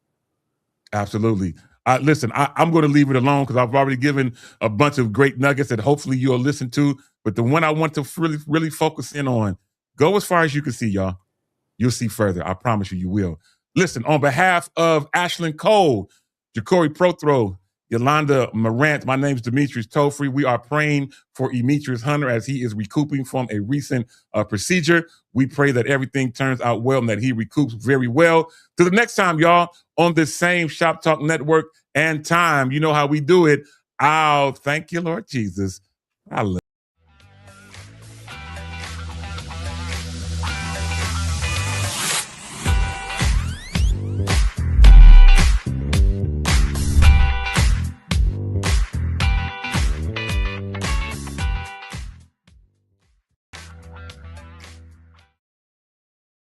Absolutely. Listen, I'm going to leave it alone because I've already given a bunch of great nuggets that hopefully you'll listen to. But the one I want to really focus in on, go as far as you can see, y'all. You'll see further. I promise you will. Listen, on behalf of Ashlyn Cole, Ja'Cory Prothro, Yolanda Morant, my name is Demetrius Tofree. We are praying for Demetrius Hunter as he is recouping from a recent procedure. We pray that everything turns out well and that he recoups very well. Till the next time, y'all, on this same Shop Talk Network and time, you know how we do it. Thank you, Lord Jesus. I love